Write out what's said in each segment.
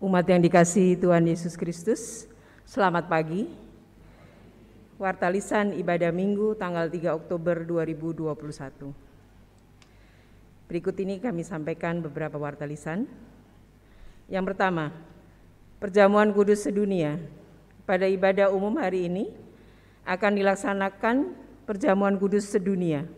Umat yang dikasihi Tuhan Yesus Kristus, selamat pagi. Warta Lisan Ibadah Minggu tanggal 3 Oktober 2021. Berikut ini kami sampaikan beberapa warta lisan. Yang pertama, Perjamuan Kudus Sedunia. Pada ibadah umum hari ini akan dilaksanakan Perjamuan Kudus Sedunia.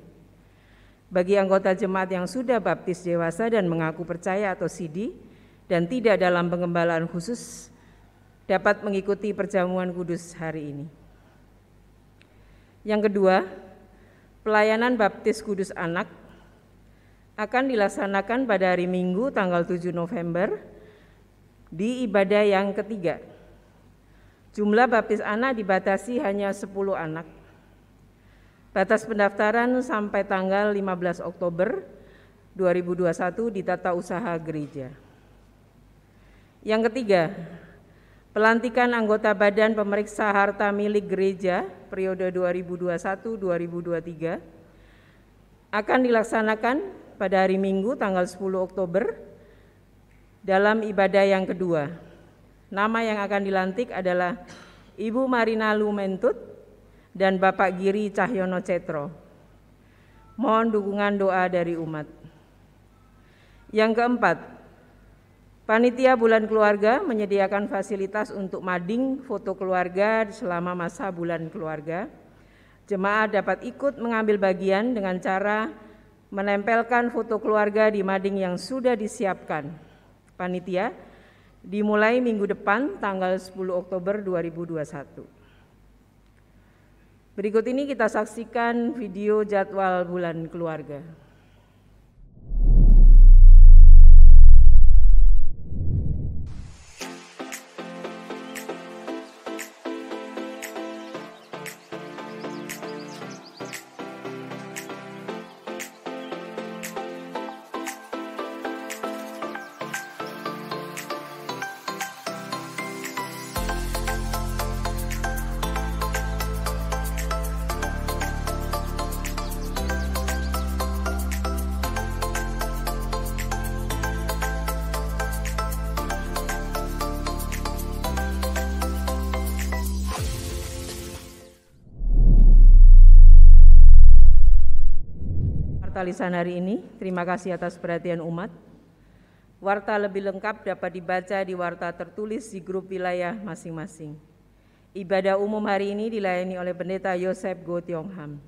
Bagi anggota jemaat yang sudah baptis dewasa dan mengaku percaya atau sidi, dan tidak dalam pengembalaan khusus, dapat mengikuti perjamuan kudus hari ini. Yang kedua, pelayanan baptis kudus anak akan dilaksanakan pada hari Minggu tanggal 7 November di ibadah yang ketiga. Jumlah baptis anak dibatasi hanya 10 anak. Batas pendaftaran sampai tanggal 15 Oktober 2021 di Tata Usaha Gereja. Yang ketiga, pelantikan anggota Badan Pemeriksa Harta Milik Gereja periode 2021-2023 akan dilaksanakan pada hari Minggu tanggal 10 Oktober dalam ibadah yang kedua. Nama yang akan dilantik adalah Ibu Marina Lumentut dan Bapak Giri Cahyono Cetro. Mohon dukungan doa dari umat. Yang keempat, Panitia Bulan Keluarga menyediakan fasilitas untuk mading foto keluarga selama masa Bulan Keluarga. Jemaat dapat ikut mengambil bagian dengan cara menempelkan foto keluarga di mading yang sudah disiapkan panitia dimulai minggu depan tanggal 10 Oktober 2021. Berikut ini kita saksikan video jadwal Bulan Keluarga. Lisan hari ini, terima kasih atas perhatian umat. Warta lebih lengkap dapat dibaca di warta tertulis di grup wilayah masing-masing. Ibadah umum hari ini dilayani oleh Pendeta Yosef Go Tiong Ham.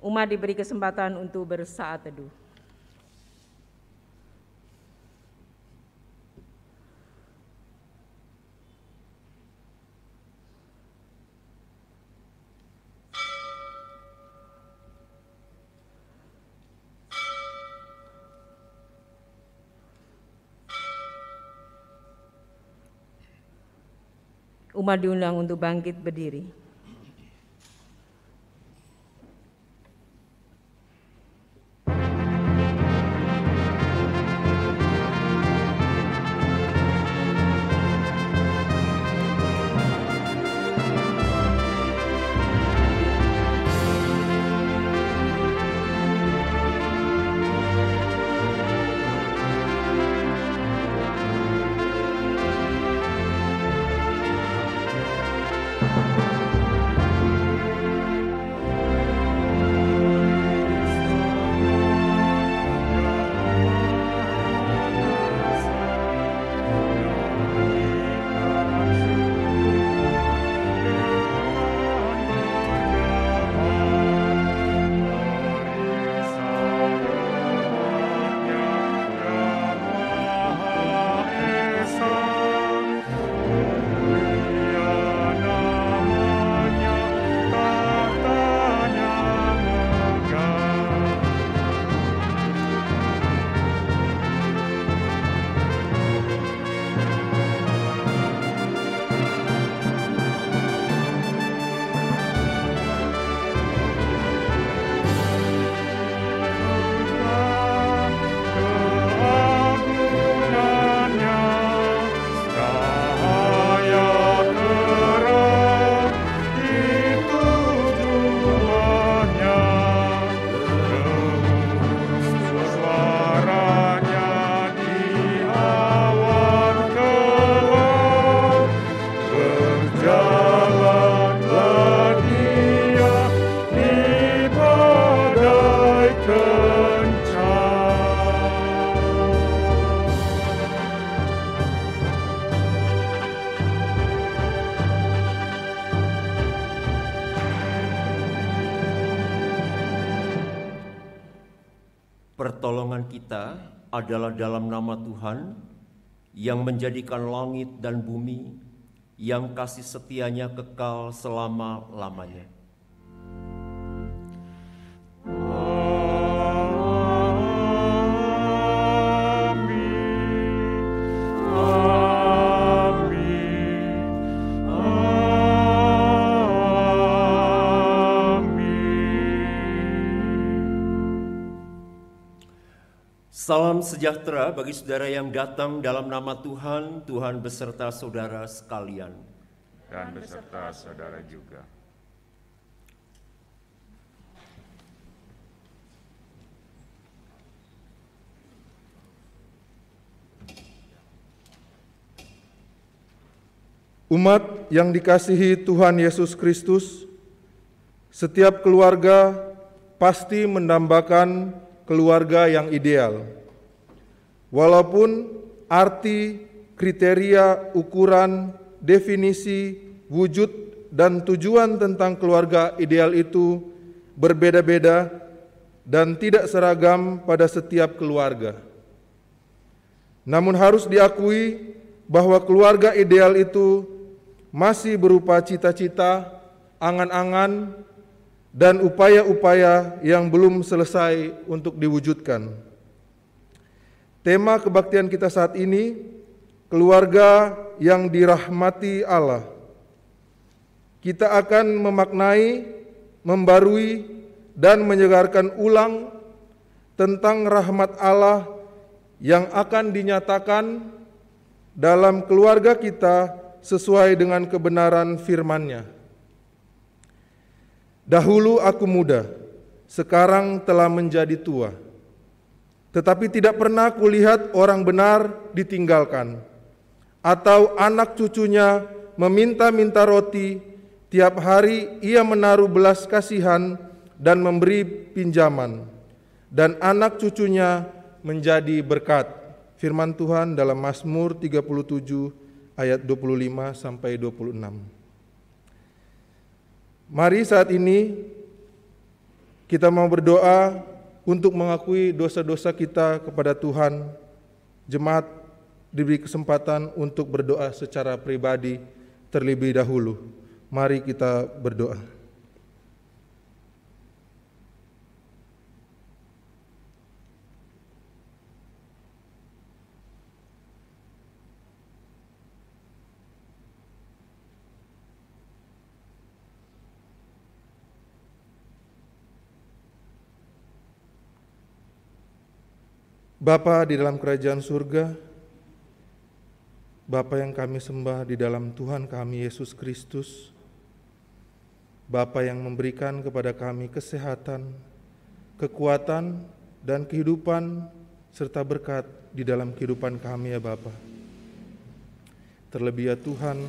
Umat diberi kesempatan untuk bersaat teduh. Umat diundang untuk bangkit berdiri. Pertolongan kita adalah dalam nama Tuhan yang menjadikan langit dan bumi, yang kasih setianya kekal selama-lamanya. Salam sejahtera bagi saudara yang datang dalam nama Tuhan, Tuhan beserta saudara sekalian. Dan beserta saudara juga. Umat yang dikasihi Tuhan Yesus Kristus, setiap keluarga pasti mendambakan keluarga yang ideal. Walaupun arti, kriteria, ukuran, definisi, wujud, dan tujuan tentang keluarga ideal itu berbeda-beda dan tidak seragam pada setiap keluarga. Namun harus diakui bahwa keluarga ideal itu masih berupa cita-cita, angan-angan, dan upaya-upaya yang belum selesai untuk diwujudkan. Tema kebaktian kita saat ini, keluarga yang dirahmati Allah. Kita akan memaknai, membarui, dan menyegarkan ulang tentang rahmat Allah yang akan dinyatakan dalam keluarga kita sesuai dengan kebenaran firman-Nya. Dahulu aku muda, sekarang telah menjadi tua. Tetapi tidak pernah kulihat orang benar ditinggalkan, atau anak cucunya meminta-minta roti, tiap hari ia menaruh belas kasihan dan memberi pinjaman, dan anak cucunya menjadi berkat. Firman Tuhan dalam Mazmur 37 ayat 25 sampai 26. Mari saat ini kita mau berdoa untuk mengakui dosa-dosa kita kepada Tuhan. Jemaat diberi kesempatan untuk berdoa secara pribadi terlebih dahulu. Mari kita berdoa. Bapa di dalam kerajaan surga, Bapa yang kami sembah di dalam Tuhan kami Yesus Kristus, Bapa yang memberikan kepada kami kesehatan, kekuatan, dan kehidupan, serta berkat di dalam kehidupan kami ya Bapa. Terlebih ya Tuhan,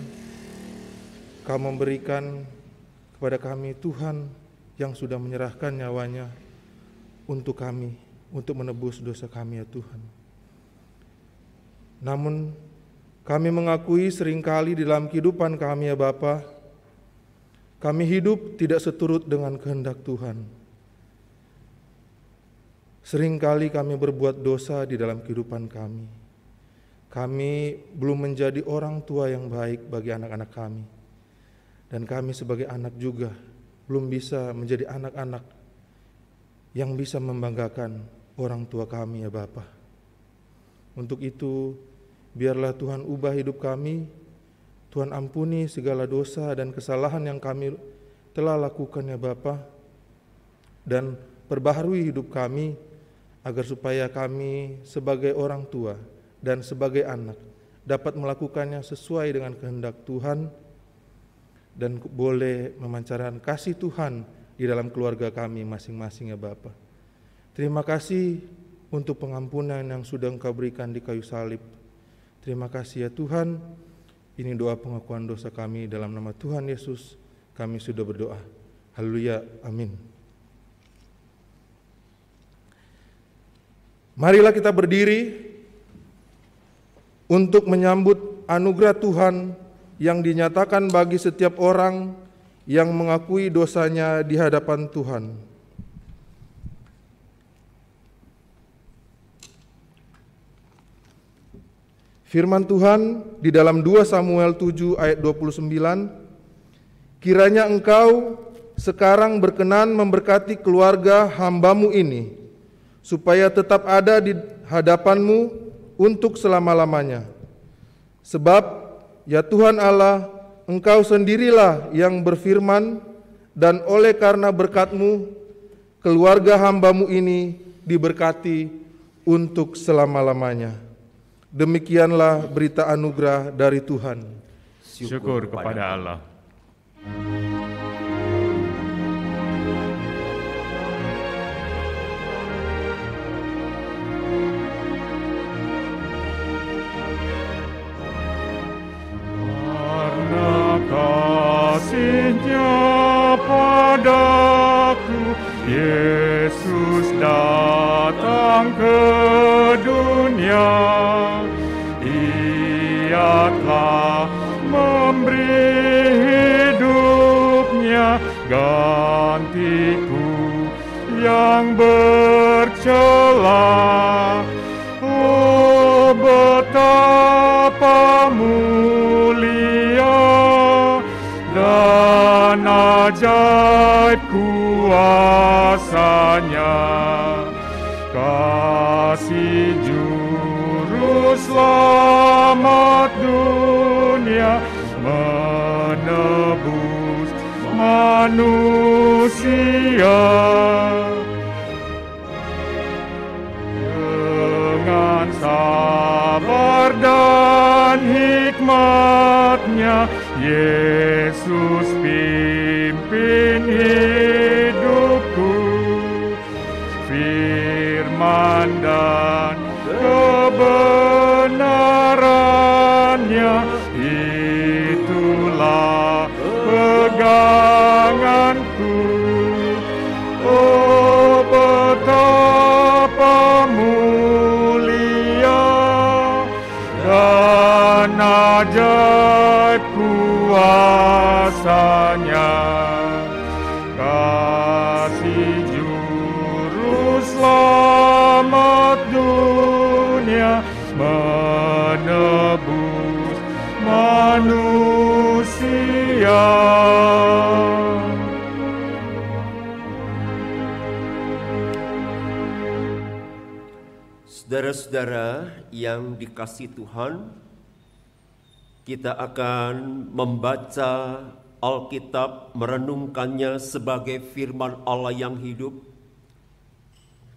Kau memberikan kepada kami Tuhan yang sudah menyerahkan nyawanya untuk kami, untuk menebus dosa kami ya Tuhan. Namun kami mengakui seringkali di dalam kehidupan kami ya Bapa, kami hidup tidak seturut dengan kehendak Tuhan. Seringkali kami berbuat dosa di dalam kehidupan kami. Kami belum menjadi orang tua yang baik bagi anak-anak kami. Dan kami sebagai anak juga belum bisa menjadi anak-anak yang bisa membanggakan orang tua kami ya Bapa. Untuk itu, biarlah Tuhan ubah hidup kami, Tuhan ampuni segala dosa dan kesalahan yang kami telah lakukan ya Bapa, dan perbaharui hidup kami, agar supaya kami sebagai orang tua dan sebagai anak dapat melakukannya sesuai dengan kehendak Tuhan, dan boleh memancarkan kasih Tuhan di dalam keluarga kami masing-masing ya Bapa. Terima kasih untuk pengampunan yang sudah Engkau berikan di kayu salib. Terima kasih ya Tuhan. Ini doa pengakuan dosa kami dalam nama Tuhan Yesus. Kami sudah berdoa. Haleluya. Amin. Marilah kita berdiri untuk menyambut anugerah Tuhan yang dinyatakan bagi setiap orang yang mengakui dosanya di hadapan Tuhan. Firman Tuhan di dalam 2 Samuel 7 ayat 29, kiranya engkau sekarang berkenan memberkati keluarga hambamu ini, supaya tetap ada di hadapanmu untuk selama-lamanya. Sebab, ya Tuhan Allah, engkau sendirilah yang berfirman, dan oleh karena berkat-Mu, keluarga hambamu ini diberkati untuk selama-lamanya. Demikianlah berita anugerah dari Tuhan. Syukur kepada Allah. Karena kasih-Nya padaku, Yesus datang ke dunia. Ia telah memberi hidupnya gantiku yang bercela. Oh, betapa mulia dan ajaib kuasa-Nya, kasih Juru Selamat dunia, menebus manusia. Dengan sabar dan hikmat-Nya, Yesus pimpin hidupku. Firman dan kebenaran-Nya, itulah peganganku. Oh, betapa mulia dan ajaib kuasa-Nya, kasih Juru Selamat dunia, menebus manusia. Saudara-saudara yang dikasihi Tuhan, kita akan membaca Alkitab, merenungkannya sebagai firman Allah yang hidup.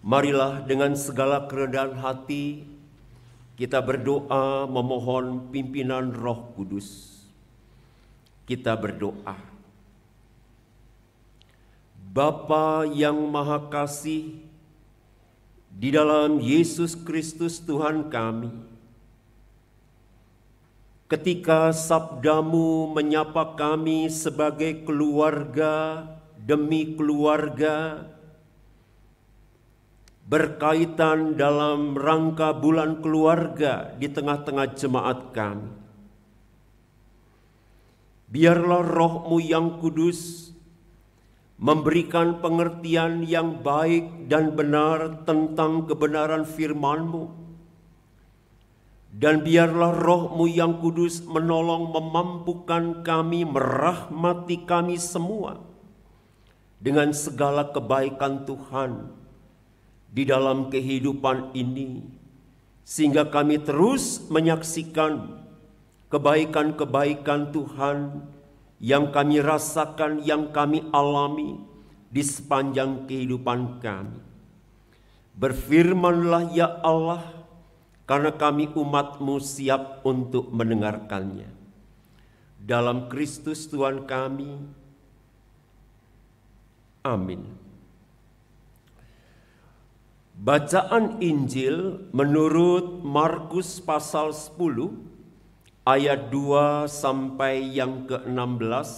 Marilah dengan segala kerendahan hati kita berdoa memohon pimpinan Roh Kudus. Kita berdoa. Bapa yang Maha Kasih, di dalam Yesus Kristus Tuhan kami, ketika sabda-Mu menyapa kami sebagai keluarga demi keluarga, berkaitan dalam rangka bulan keluarga di tengah-tengah jemaat kami, biarlah Roh-Mu yang kudus memberikan pengertian yang baik dan benar tentang kebenaran firman-Mu, dan biarlah Roh-Mu yang kudus menolong memampukan kami, merahmati kami semua dengan segala kebaikan Tuhan di dalam kehidupan ini, sehingga kami terus menyaksikan kebaikan-kebaikan Tuhan yang kami rasakan, yang kami alami di sepanjang kehidupan kami. Berfirmanlah ya Allah, karena kami umat-Mu siap untuk mendengarkannya. Dalam Kristus Tuhan kami. Amin. Bacaan Injil menurut Markus pasal 10 ayat 2 sampai yang ke-16.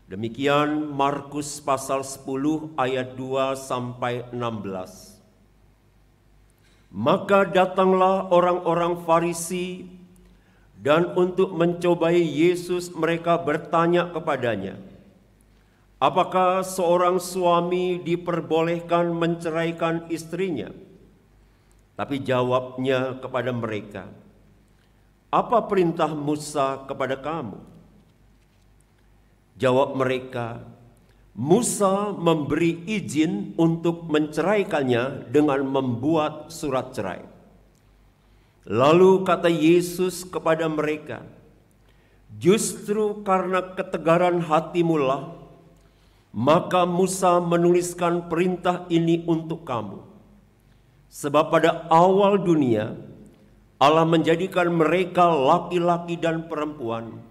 Demikian Markus pasal 10 ayat 2 sampai 16. Maka datanglah orang-orang Farisi, dan untuk mencobai Yesus mereka bertanya kepadanya, apakah seorang suami diperbolehkan menceraikan istrinya? Tapi jawabnya kepada mereka, "Apa perintah Musa kepada kamu?" Jawab mereka, "Musa memberi izin untuk menceraikannya dengan membuat surat cerai." Lalu kata Yesus kepada mereka, "Justru karena ketegaran hatimu lah, maka Musa menuliskan perintah ini untuk kamu. Sebab pada awal dunia, Allah menjadikan mereka laki-laki dan perempuan.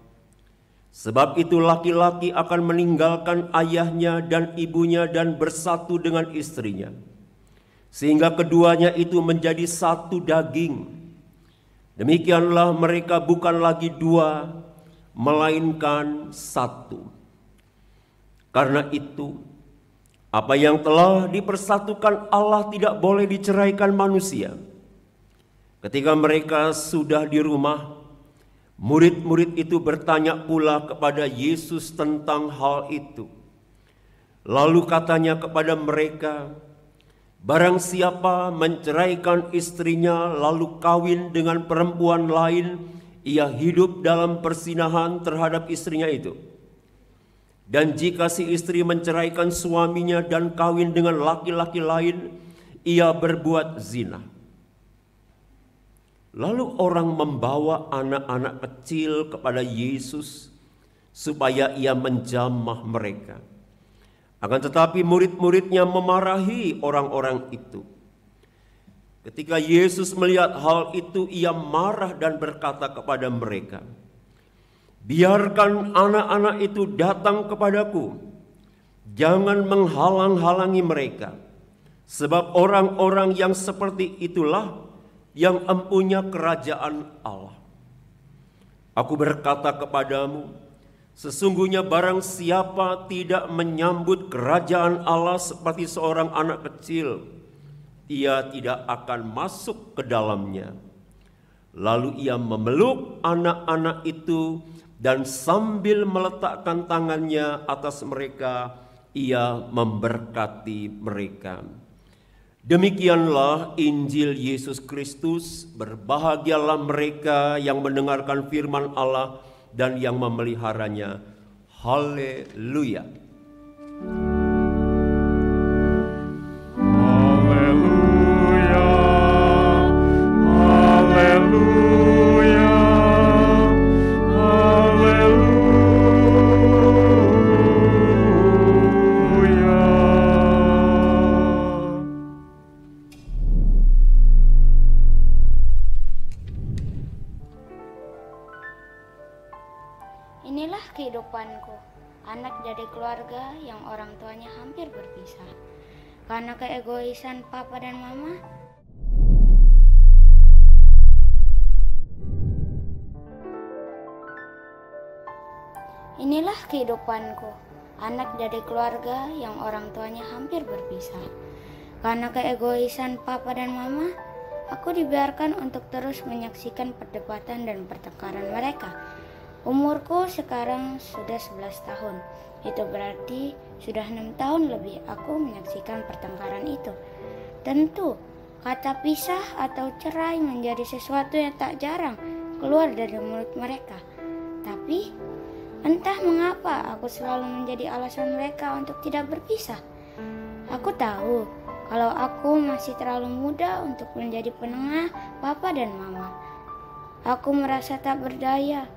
Sebab itu laki-laki akan meninggalkan ayahnya dan ibunya dan bersatu dengan istrinya, sehingga keduanya itu menjadi satu daging. Demikianlah mereka bukan lagi dua, melainkan satu. Karena itu, apa yang telah dipersatukan Allah tidak boleh diceraikan manusia." Ketika mereka sudah di rumah, murid-murid itu bertanya pula kepada Yesus tentang hal itu. Lalu katanya kepada mereka, "Barang siapa menceraikan istrinya lalu kawin dengan perempuan lain, ia hidup dalam perzinahan terhadap istrinya itu. Dan jika si istri menceraikan suaminya dan kawin dengan laki-laki lain, ia berbuat zina." Lalu orang membawa anak-anak kecil kepada Yesus supaya ia menjamah mereka. Akan tetapi murid-muridnya memarahi orang-orang itu. Ketika Yesus melihat hal itu, ia marah dan berkata kepada mereka, "Biarkan anak-anak itu datang kepadaku. Jangan menghalang-halangi mereka, sebab orang-orang yang seperti itulah yang empunya kerajaan Allah. Aku berkata kepadamu, sesungguhnya barang siapa tidak menyambut kerajaan Allah seperti seorang anak kecil, ia tidak akan masuk ke dalamnya." Lalu ia memeluk anak-anak itu dan sambil meletakkan tangannya atas mereka, ia memberkati mereka. Demikianlah Injil Yesus Kristus. Berbahagialah mereka yang mendengarkan firman Allah dan yang memeliharanya. Haleluya. Haleluya, haleluya, haleluya. Inilah kehidupanku, anak dari keluarga yang orang tuanya hampir berpisah. Karena keegoisan papa dan mama, inilah kehidupanku, anak dari keluarga yang orang tuanya hampir berpisah. Karena keegoisan papa dan mama, aku dibiarkan untuk terus menyaksikan perdebatan dan pertengkaran mereka. Umurku sekarang sudah 11 tahun. Itu berarti sudah 6 tahun lebih aku menyaksikan pertengkaran itu. Tentu, kata pisah atau cerai menjadi sesuatu yang tak jarang keluar dari mulut mereka. Tapi, entah mengapa aku selalu menjadi alasan mereka untuk tidak berpisah. Aku tahu kalau aku masih terlalu muda untuk menjadi penengah papa dan mama. Aku merasa tak berdaya.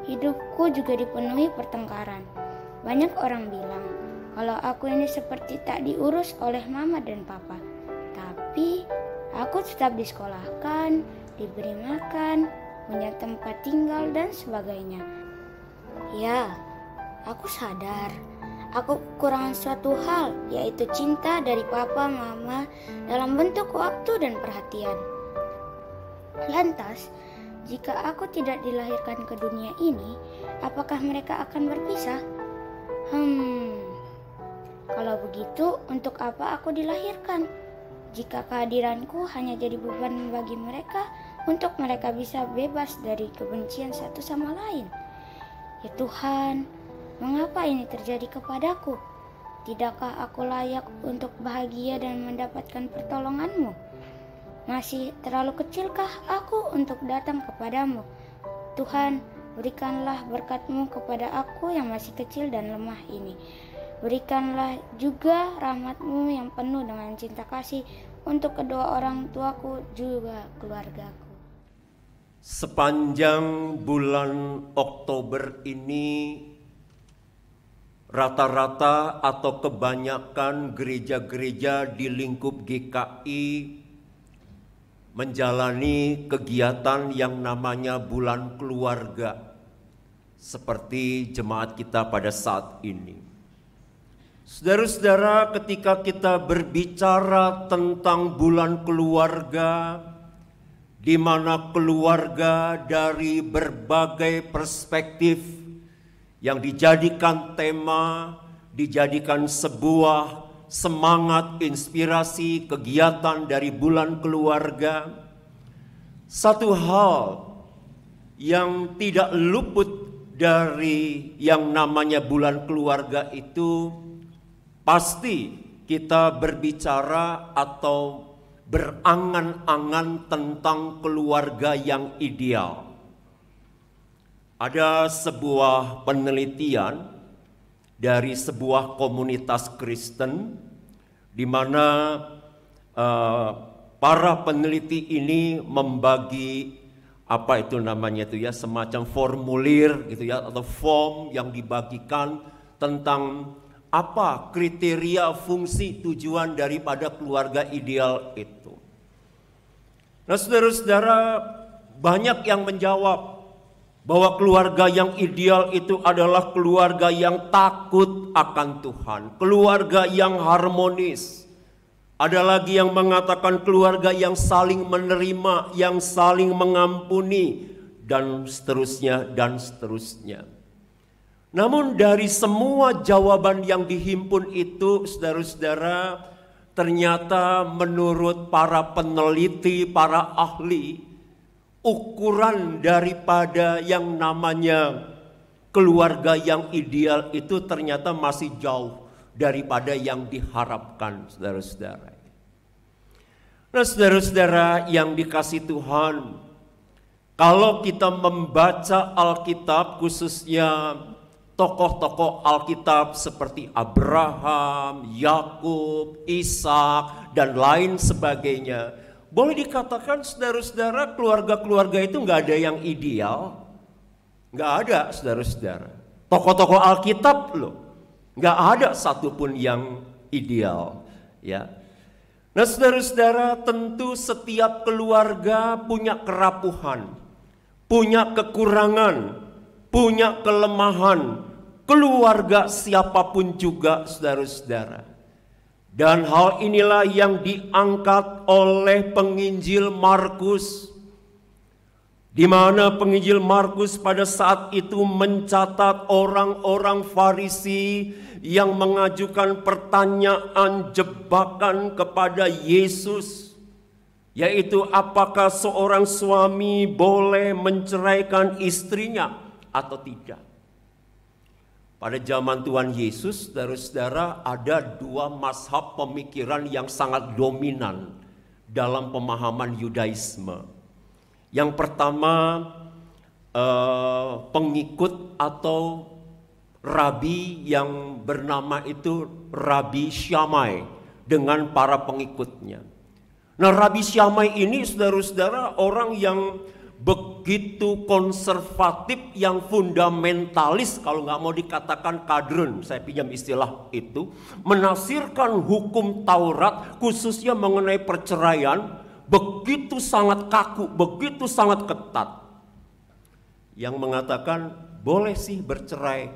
Hidupku juga dipenuhi pertengkaran. Banyak orang bilang kalau aku ini seperti tak diurus oleh mama dan papa. Tapi aku tetap disekolahkan, diberi makan, punya tempat tinggal dan sebagainya. Ya, aku sadar aku kekurangan suatu hal, yaitu cinta dari papa mama dalam bentuk waktu dan perhatian. Lantas, jika aku tidak dilahirkan ke dunia ini, apakah mereka akan berpisah? Kalau begitu, untuk apa aku dilahirkan? Jika kehadiranku hanya jadi beban bagi mereka, untuk mereka bisa bebas dari kebencian satu sama lain. Ya Tuhan, mengapa ini terjadi kepadaku? Tidakkah aku layak untuk bahagia dan mendapatkan pertolongan-Mu? Masih terlalu kecilkah aku untuk datang kepadamu? Tuhan, berikanlah berkat-Mu kepada aku yang masih kecil dan lemah ini. Berikanlah juga rahmat-Mu yang penuh dengan cinta kasih untuk kedua orang tuaku juga keluargaku. Sepanjang bulan Oktober ini, rata-rata atau kebanyakan gereja-gereja di lingkup GKI menjalani kegiatan yang namanya bulan keluarga, seperti jemaat kita pada saat ini. Saudara-saudara, ketika kita berbicara tentang bulan keluarga, di mana keluarga dari berbagai perspektif yang dijadikan tema, dijadikan sebuah semangat, inspirasi, kegiatan dari bulan keluarga. Satu hal yang tidak luput dari yang namanya bulan keluarga itu, pasti kita berbicara atau berangan-angan tentang keluarga yang ideal. Ada sebuah penelitian dari sebuah komunitas Kristen di mana para peneliti ini membagi apa itu namanya itu ya, semacam formulir gitu ya, atau form yang dibagikan tentang apa kriteria, fungsi, tujuan daripada keluarga ideal itu. Nah, saudara-saudara, banyak yang menjawab bahwa keluarga yang ideal itu adalah keluarga yang takut akan Tuhan, keluarga yang harmonis. Ada lagi yang mengatakan keluarga yang saling menerima, yang saling mengampuni, dan seterusnya, dan seterusnya. Namun dari semua jawaban yang dihimpun itu, saudara-saudara, ternyata menurut para peneliti, para ahli, ukuran daripada yang namanya keluarga yang ideal itu ternyata masih jauh daripada yang diharapkan, saudara-saudara. Nah, saudara-saudara yang dikasihi Tuhan, kalau kita membaca Alkitab, khususnya tokoh-tokoh Alkitab seperti Abraham, Yakub, Ishak, dan lain sebagainya, boleh dikatakan saudara-saudara keluarga-keluarga itu nggak ada yang ideal, nggak ada, saudara-saudara. Tokoh-tokoh Alkitab loh, nggak ada satupun yang ideal, ya. Nah, saudara-saudara, tentu setiap keluarga punya kerapuhan, punya kekurangan, punya kelemahan, keluarga siapapun juga, saudara-saudara. Dan hal inilah yang diangkat oleh penginjil Markus, di mana penginjil Markus pada saat itu mencatat orang-orang Farisi yang mengajukan pertanyaan jebakan kepada Yesus, yaitu apakah seorang suami boleh menceraikan istrinya atau tidak. Pada zaman Tuhan Yesus, saudara-saudara, ada dua mazhab pemikiran yang sangat dominan dalam pemahaman Yudaisme. Yang pertama, pengikut atau rabi yang bernama itu Rabi Shammai dengan para pengikutnya. Nah, Rabi Shammai ini, saudara-saudara, orang yang begitu konservatif, yang fundamentalis, kalau nggak mau dikatakan kadrun, saya pinjam istilah itu, menafsirkan hukum Taurat khususnya mengenai perceraian begitu sangat kaku, begitu sangat ketat, yang mengatakan boleh sih bercerai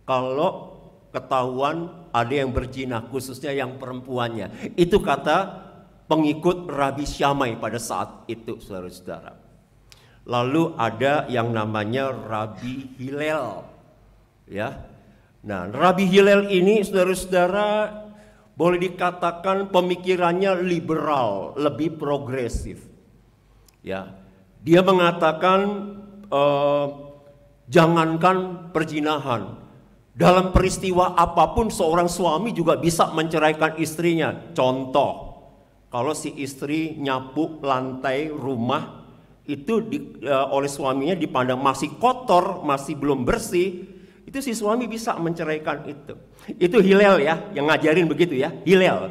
kalau ketahuan ada yang berzina, khususnya yang perempuannya. Itu kata pengikut Rabi Shammai pada saat itu, saudara-saudara. Lalu ada yang namanya Rabi Hillel, ya. Nah, Rabi Hillel ini, saudara-saudara, boleh dikatakan pemikirannya liberal, lebih progresif, ya. Dia mengatakan jangankan perzinahan, dalam peristiwa apapun seorang suami juga bisa menceraikan istrinya. Contoh, kalau si istri nyapu lantai rumah, itu oleh suaminya dipandang masih kotor, masih belum bersih, itu si suami bisa menceraikan itu. Itu Hillel ya, yang ngajarin begitu ya, Hillel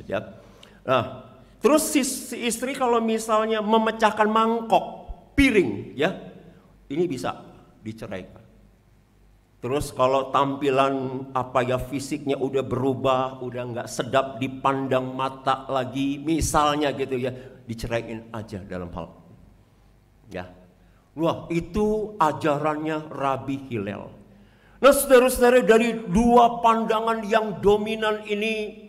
ya. Nah, terus si istri kalau misalnya memecahkan mangkok, piring ya, ini bisa diceraikan. Terus kalau tampilan fisiknya udah berubah, udah nggak sedap dipandang mata lagi, misalnya gitu ya, diceraiin aja dalam hal ya. Wah, itu ajarannya Rabi Hillel. Nah, saudara-saudara, dari dua pandangan yang dominan ini,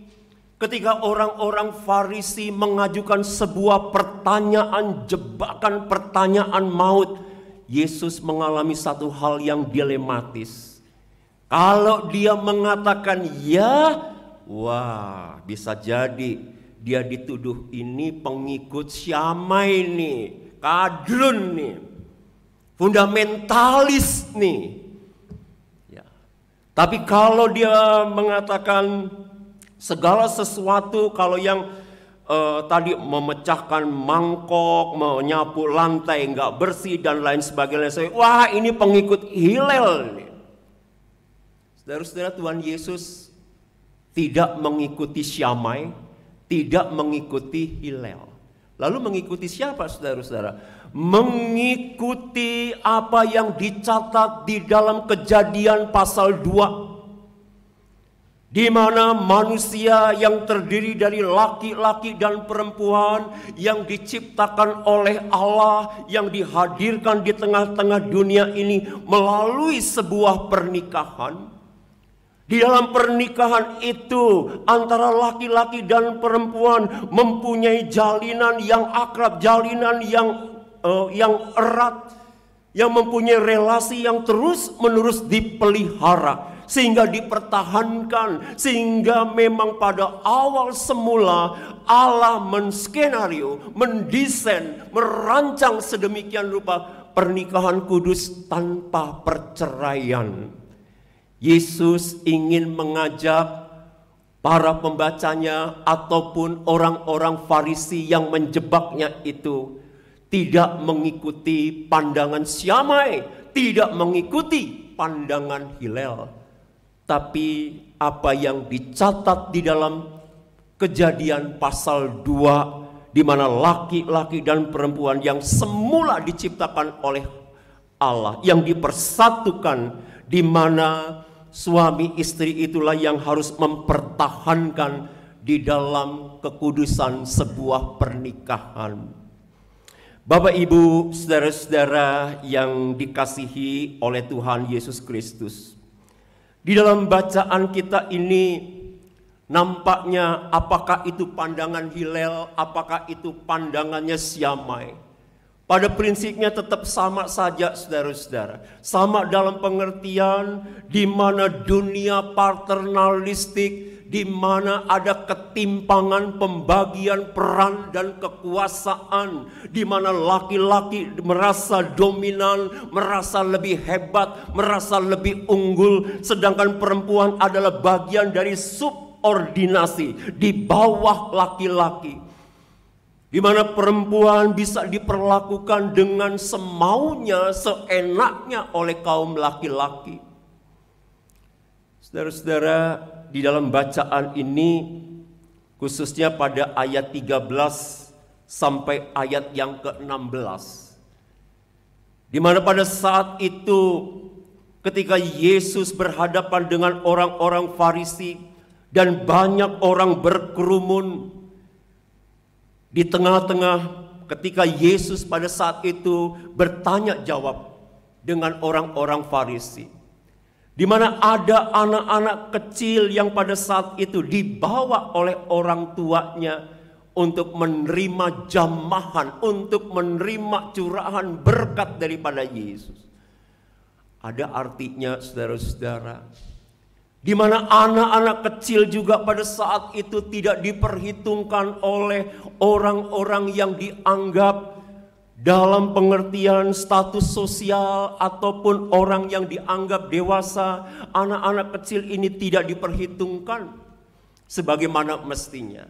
ketika orang-orang Farisi mengajukan sebuah pertanyaan jebakan, pertanyaan maut, Yesus mengalami satu hal yang dilematis. Kalau dia mengatakan ya, wah, bisa jadi dia dituduh ini pengikut Syamai nih, kadrun nih, fundamentalis nih. Ya. Tapi kalau dia mengatakan segala sesuatu, kalau yang tadi memecahkan mangkok, menyapu lantai nggak bersih dan lain sebagainya, wah ini pengikut Hillel nih. Saudara-saudara, Tuhan Yesus tidak mengikuti Syamai, tidak mengikuti Hillel. Lalu mengikuti siapa, saudara-saudara? Mengikuti apa yang dicatat di dalam Kejadian pasal 2, di mana manusia yang terdiri dari laki-laki dan perempuan yang diciptakan oleh Allah, yang dihadirkan di tengah-tengah dunia ini melalui sebuah pernikahan. Di dalam pernikahan itu antara laki-laki dan perempuan mempunyai jalinan yang akrab, jalinan yang erat, yang mempunyai relasi yang terus-menerus dipelihara sehingga dipertahankan, sehingga memang pada awal semula Allah menskenario, mendesain, merancang sedemikian rupa pernikahan kudus tanpa perceraian. Yesus ingin mengajak para pembacanya ataupun orang-orang Farisi yang menjebaknya itu tidak mengikuti pandangan Syamai, tidak mengikuti pandangan Hillel, tapi apa yang dicatat di dalam Kejadian pasal 2, di mana laki-laki dan perempuan yang semula diciptakan oleh Allah, yang dipersatukan, di mana suami istri itulah yang harus mempertahankan di dalam kekudusan sebuah pernikahan. Bapak, Ibu, saudara-saudara yang dikasihi oleh Tuhan Yesus Kristus, di dalam bacaan kita ini nampaknya apakah itu pandangan Hillel, apakah itu pandangannya Syamai, pada prinsipnya tetap sama saja, saudara-saudara. Sama dalam pengertian di mana dunia paternalistik, di mana ada ketimpangan pembagian peran dan kekuasaan, di mana laki-laki merasa dominan, merasa lebih hebat, merasa lebih unggul, sedangkan perempuan adalah bagian dari subordinasi di bawah laki-laki. Di mana perempuan bisa diperlakukan dengan semaunya, seenaknya oleh kaum laki-laki. Saudara-saudara, di dalam bacaan ini, khususnya pada ayat 13 sampai ayat yang ke-16, di mana pada saat itu ketika Yesus berhadapan dengan orang-orang Farisi dan banyak orang berkerumun, di tengah-tengah ketika Yesus pada saat itu bertanya jawab dengan orang-orang Farisi, di mana ada anak-anak kecil yang pada saat itu dibawa oleh orang tuanya untuk menerima jamahan, untuk menerima curahan berkat daripada Yesus. Ada artinya, saudara-saudara, di mana anak-anak kecil juga pada saat itu tidak diperhitungkan oleh orang-orang yang dianggap dalam pengertian status sosial ataupun orang yang dianggap dewasa. Anak-anak kecil ini tidak diperhitungkan sebagaimana mestinya.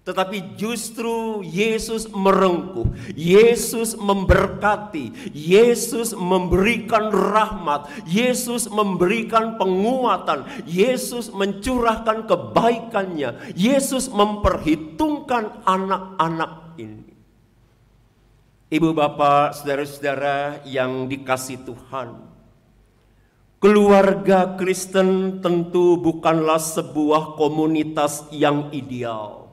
tetapi justru Yesus merengkuh, Yesus memberkati, Yesus memberikan rahmat, Yesus memberikan penguatan, Yesus mencurahkan kebaikannya, Yesus memperhitungkan anak-anak ini. Ibu bapak, saudara-saudara yang dikasihi Tuhan, keluarga Kristen tentu bukanlah sebuah komunitas yang ideal,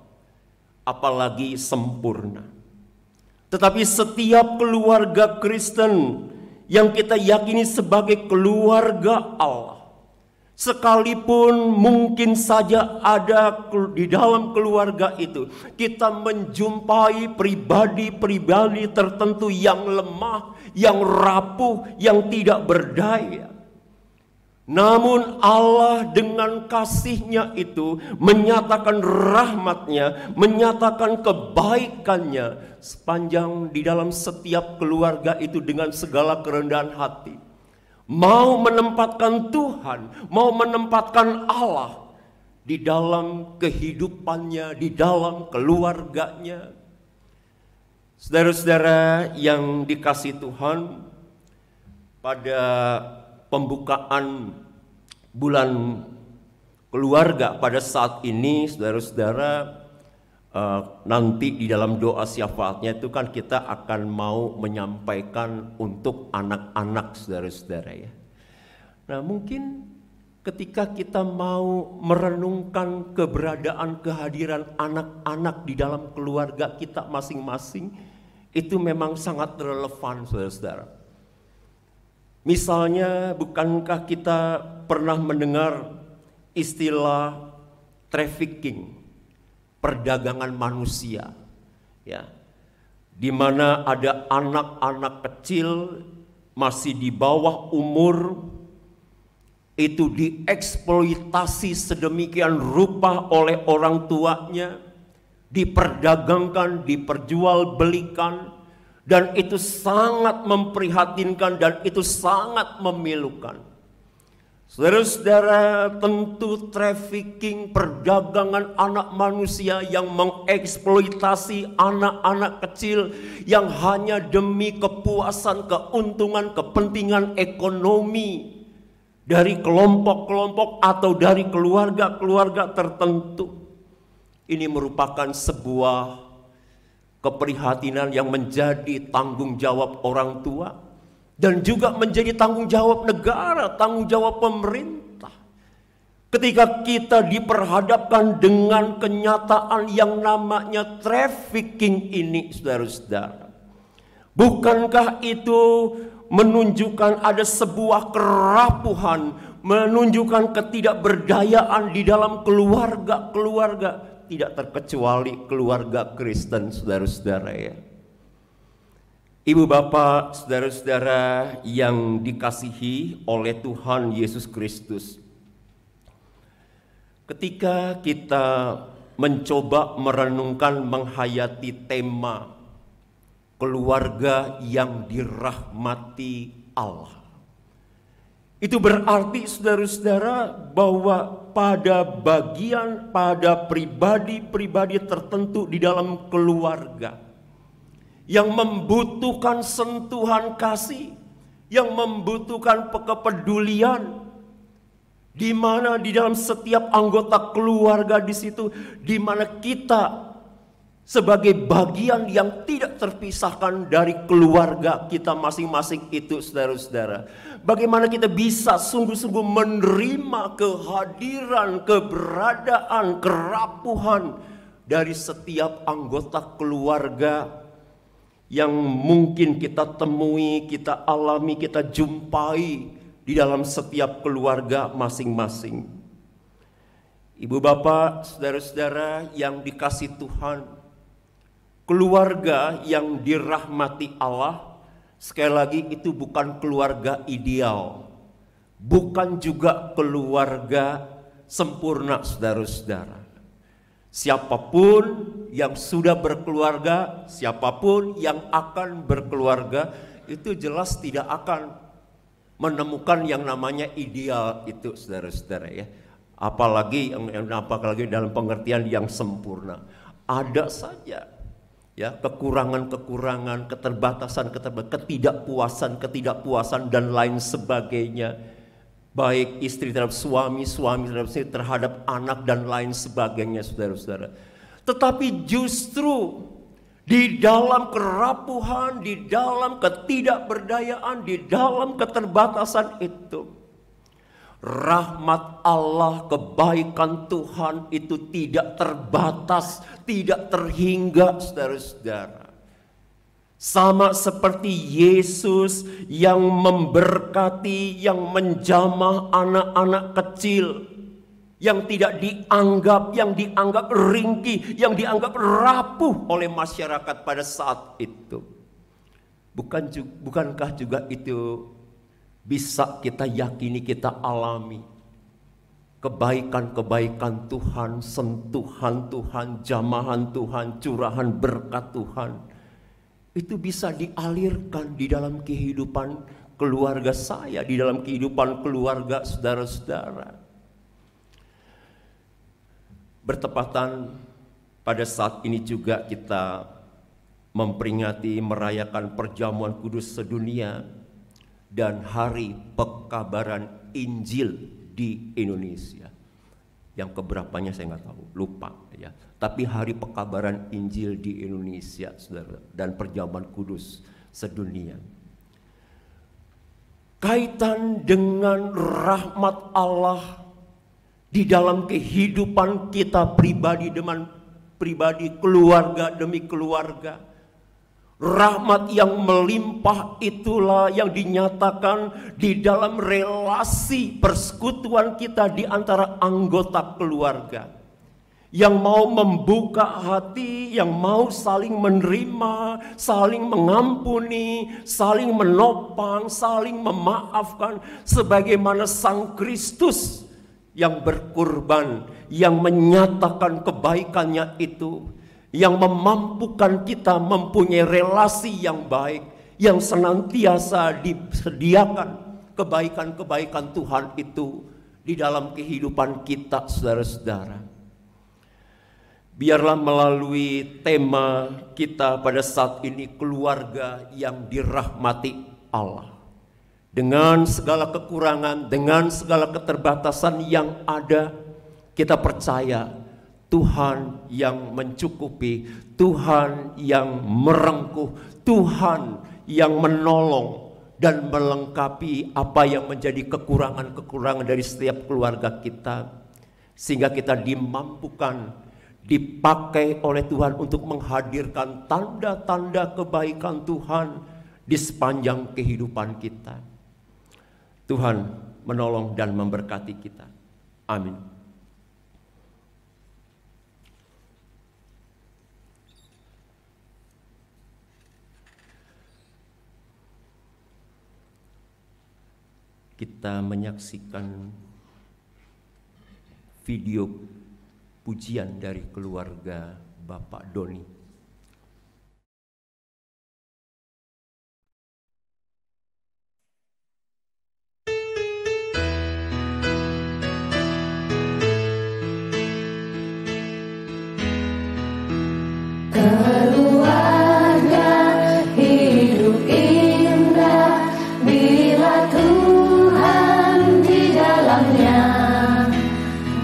apalagi sempurna. Tetapi setiap keluarga Kristen yang kita yakini sebagai keluarga Allah, sekalipun mungkin saja ada di dalam keluarga itu kita menjumpai pribadi-pribadi tertentu yang lemah, yang rapuh, yang tidak berdaya. Namun Allah dengan kasih-Nya itu menyatakan rahmat-Nya, menyatakan kebaikannya sepanjang di dalam setiap keluarga itu dengan segala kerendahan hati. Mau menempatkan Tuhan, mau menempatkan Allah di dalam kehidupannya, di dalam keluarganya. Saudara-saudara yang dikasihi Tuhan, pada pembukaan bulan keluarga pada saat ini, saudara-saudara, nanti di dalam doa syafaatnya itu kan kita akan mau menyampaikan untuk anak-anak, saudara-saudara ya. Nah, mungkin ketika kita mau merenungkan keberadaan kehadiran anak-anak di dalam keluarga kita masing-masing, itu memang sangat relevan, saudara-saudara. Misalnya, bukankah kita pernah mendengar istilah trafficking, perdagangan manusia, ya, di mana ada anak-anak kecil masih di bawah umur itu dieksploitasi sedemikian rupa oleh orang tuanya, diperdagangkan, diperjualbelikan. Dan itu sangat memprihatinkan dan itu sangat memilukan. Saudara-saudara, tentu trafficking, perdagangan anak manusia yang mengeksploitasi anak-anak kecil yang hanya demi kepuasan, keuntungan, kepentingan ekonomi dari kelompok-kelompok atau dari keluarga-keluarga tertentu. Ini merupakan sebuah keprihatinan yang menjadi tanggung jawab orang tua dan juga menjadi tanggung jawab negara, tanggung jawab pemerintah. Ketika kita diperhadapkan dengan kenyataan yang namanya trafficking ini, saudara-saudara, bukankah itu menunjukkan ada sebuah kerapuhan, menunjukkan ketidakberdayaan di dalam keluarga-keluarga? Tidak terkecuali keluarga Kristen, saudara-saudara ya. Ibu bapak, saudara-saudara yang dikasihi oleh Tuhan Yesus Kristus, ketika kita mencoba merenungkan, menghayati tema keluarga yang dirahmati Allah, itu berarti, saudara-saudara, bahwa pada pribadi-pribadi tertentu di dalam keluarga yang membutuhkan sentuhan kasih, yang membutuhkan kepedulian, di mana di dalam setiap anggota keluarga di situ, di mana kita sebagai bagian yang tidak terpisahkan dari keluarga kita masing-masing itu, saudara-saudara. Bagaimana kita bisa sungguh-sungguh menerima kehadiran, keberadaan, kerapuhan dari setiap anggota keluarga yang mungkin kita temui, kita alami, kita jumpai di dalam setiap keluarga masing-masing. Ibu bapak, saudara-saudara yang dikasihi Tuhan, keluarga yang dirahmati Allah, sekali lagi itu bukan keluarga ideal, bukan juga keluarga sempurna, saudara-saudara. Siapapun yang sudah berkeluarga, siapapun yang akan berkeluarga, itu jelas tidak akan menemukan yang namanya ideal itu, saudara-saudara ya. Apalagi dalam pengertian yang sempurna. ada saja ya kekurangan-kekurangan, ketidakpuasan dan lain sebagainya. Baik istri terhadap suami, suami terhadap istri, terhadap anak dan lain sebagainya, saudara-saudara. Tetapi justru di dalam kerapuhan, di dalam ketidakberdayaan, di dalam keterbatasan itu, rahmat Allah, kebaikan Tuhan itu tidak terbatas, tidak terhingga, saudara-saudara. Sama seperti Yesus yang memberkati, yang menjamah anak-anak kecil, yang tidak dianggap, yang dianggap ringkih, yang dianggap rapuh oleh masyarakat pada saat itu. Bukankah juga itu bisa kita yakini, kita alami? Kebaikan-kebaikan Tuhan, sentuhan Tuhan, jamahan Tuhan, curahan berkat Tuhan, itu bisa dialirkan di dalam kehidupan keluarga saya, di dalam kehidupan keluarga saudara-saudara. Bertepatan pada saat ini juga kita memperingati, merayakan perjamuan kudus sedunia dan hari pekabaran Injil di Indonesia. Yang keberapanya saya nggak tahu, lupa ya. Tapi hari pekabaran Injil di Indonesia, saudara, dan perjamuan kudus sedunia. Kaitan dengan rahmat Allah di dalam kehidupan kita pribadi dengan pribadi, keluarga demi keluarga. Rahmat yang melimpah itulah yang dinyatakan di dalam relasi persekutuan kita di antara anggota keluarga. Yang mau membuka hati, yang mau saling menerima, saling mengampuni, saling menopang, saling memaafkan. Sebagaimana Sang Kristus yang berkorban, yang menyatakan kebaikannya itu, yang memampukan kita mempunyai relasi yang baik, yang senantiasa disediakan kebaikan-kebaikan Tuhan itu di dalam kehidupan kita, saudara-saudara. Biarlah melalui tema kita pada saat ini, keluarga yang dirahmati Allah. Dengan segala kekurangan, dengan segala keterbatasan yang ada, kita percaya Tuhan yang mencukupi, Tuhan yang merengkuh, Tuhan yang menolong dan melengkapi apa yang menjadi kekurangan-kekurangan dari setiap keluarga kita. Sehingga kita dimampukan, dipakai oleh Tuhan untuk menghadirkan tanda-tanda kebaikan Tuhan di sepanjang kehidupan kita. Tuhan menolong dan memberkati kita. Amin. Kita menyaksikan video pujian dari keluarga Bapak Doni. Keluarga hidup indah bila Tuhan di dalamnya,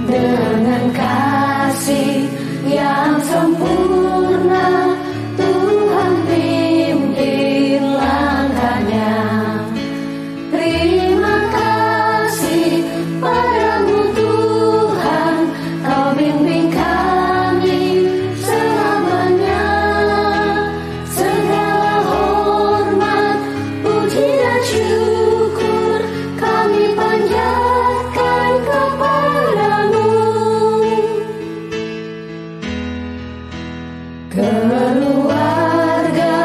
dengan kasih yang sempurna Tuhan pimpin langkahnya. Terima kasih padamu Tuhan, Kau bimbing kami selamanya. Segala hormat, puji dan syukur kami panjatkan kepadamu. Keluarga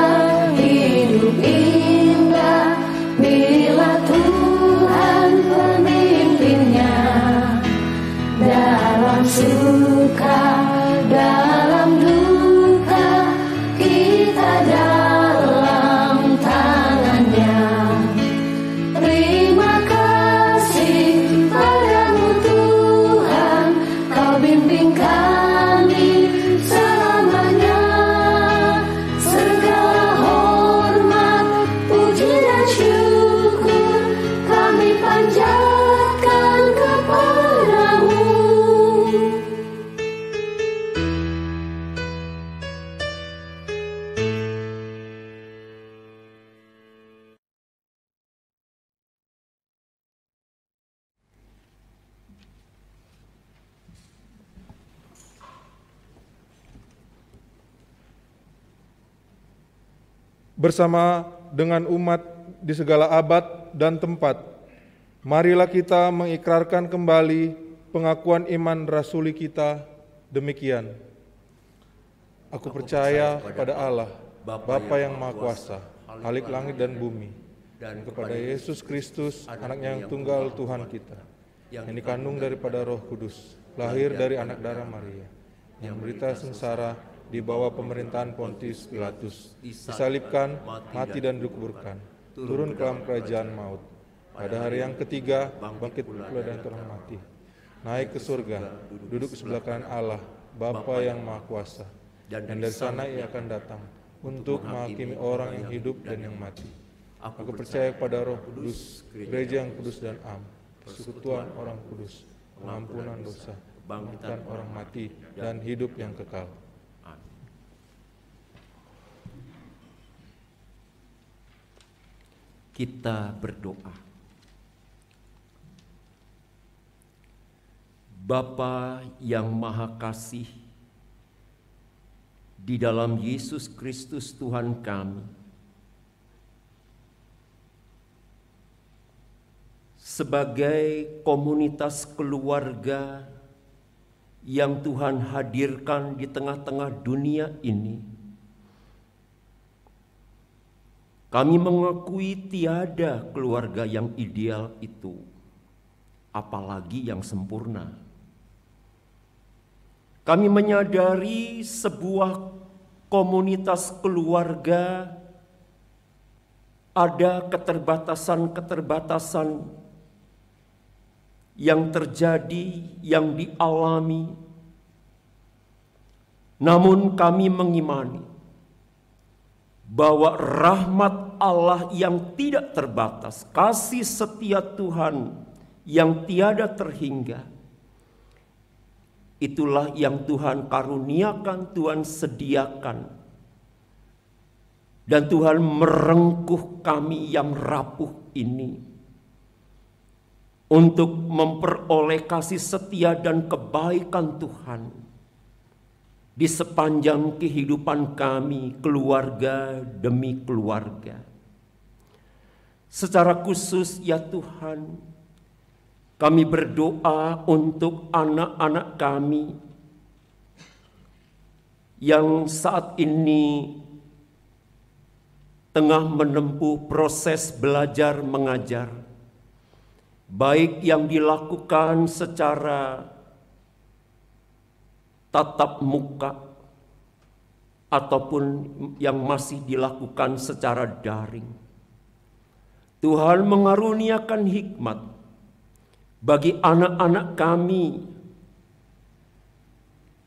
hidup indah bila Tuhan pemimpinnya. Dalam suka, dalam duka, kita dalam tangannya. Terima kasih padamu Tuhan, Kau bimbing kami selama bersama dengan umat di segala abad dan tempat, marilah kita mengikrarkan kembali pengakuan iman rasuli kita demikian. Aku percaya pada Allah, Bapa yang Maha Kuasa, Khalik langit dan bumi, dan kepada Yesus Kristus, anaknya yang tunggal Tuhan kita, yang dikandung daripada Roh Kudus, lahir dari anak darah Maria, yang menderita sengsara di bawah pemerintahan Pontius Pilatus, disalibkan, mati dan dikuburkan, turun ke dalam kerajaan maut. Pada hari yang ketiga, bangkit pula dari orang mati, naik ke surga, duduk sebelah kanan Allah, Bapa yang Maha Kuasa, dan dari sana ia akan datang untuk menghakimi orang yang hidup dan yang mati. Aku percaya kepada Roh Kudus, gereja yang kudus dan am, persekutuan orang kudus, pengampunan dosa, kebangkitan orang mati, dan hidup yang kekal. Kita berdoa. Bapa yang Maha Kasih, di dalam Yesus Kristus Tuhan kami, sebagai komunitas keluarga yang Tuhan hadirkan di tengah-tengah dunia ini, kami mengakui tiada keluarga yang ideal itu, apalagi yang sempurna. Kami menyadari sebuah komunitas keluarga ada keterbatasan-keterbatasan yang terjadi, yang dialami. Namun kami mengimani bahwa rahmat Allah yang tidak terbatas, kasih setia Tuhan yang tiada terhingga, itulah yang Tuhan karuniakan, Tuhan sediakan. Dan Tuhan merengkuh kami yang rapuh ini untuk memperoleh kasih setia dan kebaikan Tuhan di sepanjang kehidupan kami, keluarga demi keluarga. Secara khusus ya Tuhan, kami berdoa untuk anak-anak kami yang saat ini tengah menempuh proses belajar mengajar, baik yang dilakukan secara tatap muka ataupun yang masih dilakukan secara daring. Tuhan mengaruniakan hikmat bagi anak-anak kami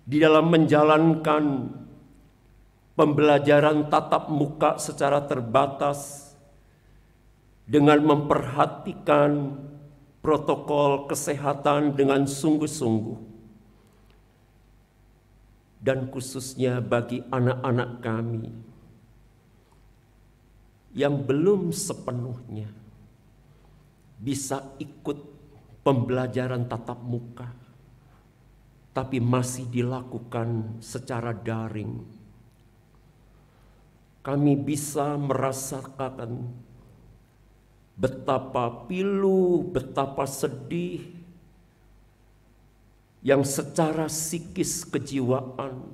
di dalam menjalankan pembelajaran tatap muka secara terbatas dengan memperhatikan protokol kesehatan dengan sungguh-sungguh, dan khususnya bagi anak-anak kami yang belum sepenuhnya bisa ikut pembelajaran tatap muka, tapi masih dilakukan secara daring. Kami bisa merasakan betapa pilu, betapa sedih, yang secara psikis kejiwaan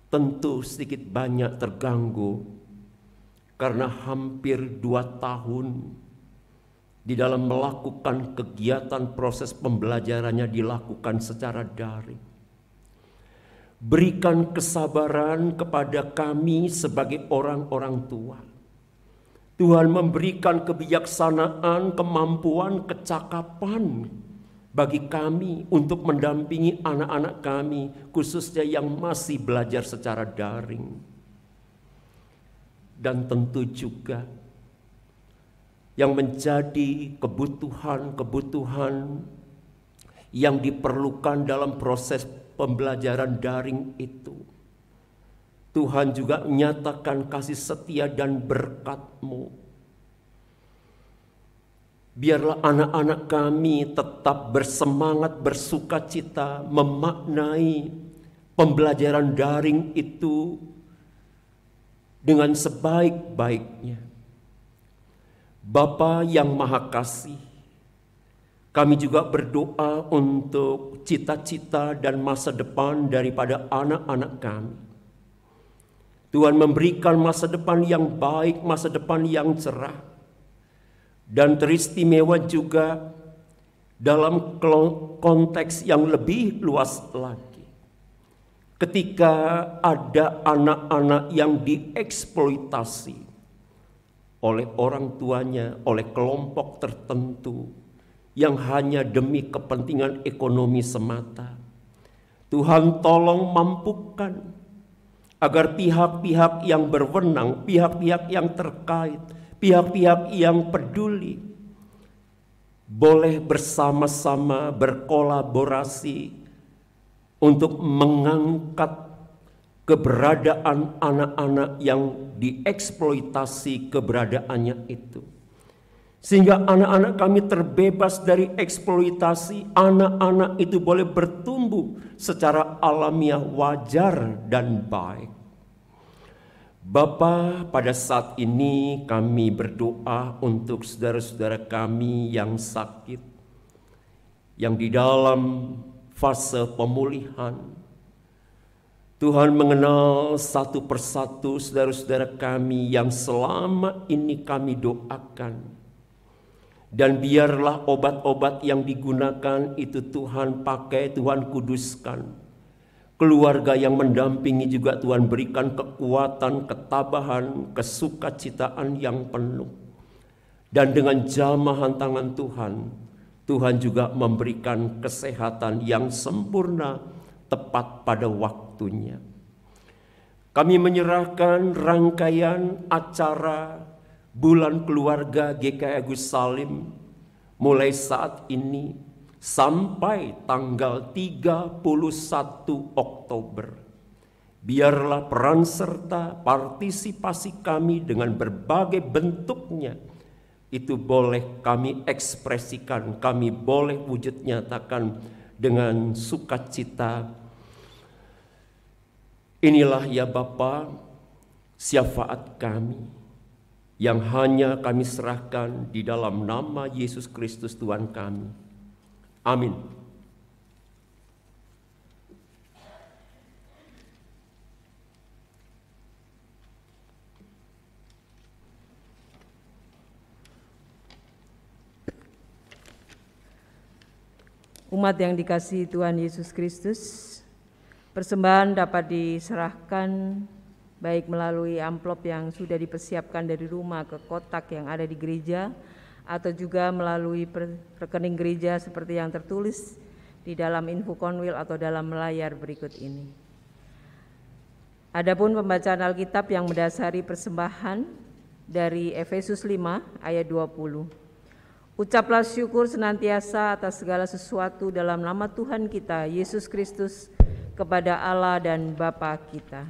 tentu sedikit banyak terganggu karena hampir 2 tahun di dalam melakukan kegiatan proses pembelajarannya dilakukan secara daring. Berikan kesabaran kepada kami sebagai orang-orang tua. Tuhan memberikan kebijaksanaan, kemampuan, kecakapan bagi kami untuk mendampingi anak-anak kami, khususnya yang masih belajar secara daring. Dan tentu juga yang menjadi kebutuhan-kebutuhan yang diperlukan dalam proses pembelajaran daring itu. Tuhan juga menyatakan kasih setia dan berkat-Mu. Biarlah anak-anak kami tetap bersemangat, bersukacita, memaknai pembelajaran daring itu dengan sebaik-baiknya. Bapa yang Maha Kasih, kami juga berdoa untuk cita-cita dan masa depan daripada anak-anak kami. Tuhan memberikan masa depan yang baik, masa depan yang cerah, dan teristimewa juga dalam konteks yang lebih luas lagi. Ketika ada anak-anak yang dieksploitasi oleh orang tuanya, oleh kelompok tertentu yang hanya demi kepentingan ekonomi semata. Tuhan tolong mampukan agar pihak-pihak yang berwenang, pihak-pihak yang terkait, pihak-pihak yang peduli boleh bersama-sama berkolaborasi untuk mengangkat keberadaan anak-anak yang dieksploitasi keberadaannya itu. Sehingga anak-anak kami terbebas dari eksploitasi, anak-anak itu boleh bertumbuh secara alamiah, wajar dan baik. Bapa, pada saat ini kami berdoa untuk saudara-saudara kami yang sakit, yang di dalam fase pemulihan. Tuhan mengenal satu persatu saudara-saudara kami yang selama ini kami doakan. Dan biarlah obat-obat yang digunakan itu Tuhan pakai, Tuhan kuduskan. Keluarga yang mendampingi juga Tuhan berikan kekuatan, ketabahan, kesukacitaan yang penuh. Dan dengan jamahan tangan Tuhan, Tuhan juga memberikan kesehatan yang sempurna tepat pada waktunya. Kami menyerahkan rangkaian acara Bulan Keluarga GKI Agus Salim mulai saat ini sampai tanggal 31 Oktober. Biarlah peran serta partisipasi kami dengan berbagai bentuknya itu boleh kami ekspresikan, kami boleh wujud nyatakan dengan sukacita. Inilah ya Bapa, syafaat kami yang hanya kami serahkan di dalam nama Yesus Kristus Tuhan kami. Amin. Umat yang dikasihi Tuhan Yesus Kristus, persembahan dapat diserahkan baik melalui amplop yang sudah dipersiapkan dari rumah ke kotak yang ada di gereja, atau juga melalui rekening gereja seperti yang tertulis di dalam info konwil atau dalam layar berikut ini. Adapun pembacaan Alkitab yang mendasari persembahan dari Efesus 5 ayat 20. Ucaplah syukur senantiasa atas segala sesuatu dalam nama Tuhan kita Yesus Kristus kepada Allah dan Bapa kita.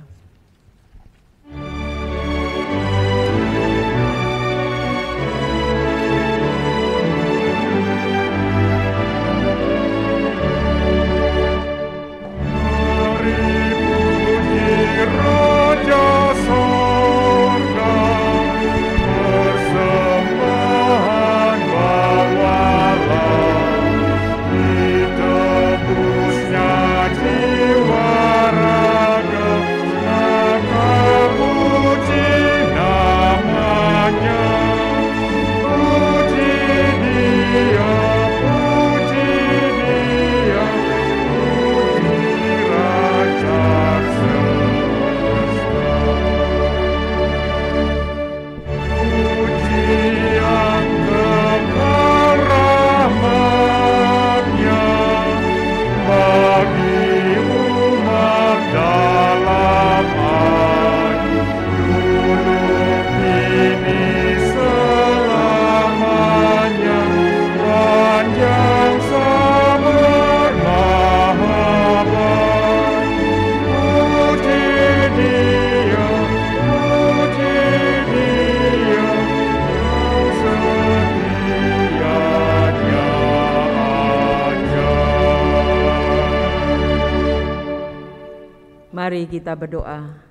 Mari kita berdoa.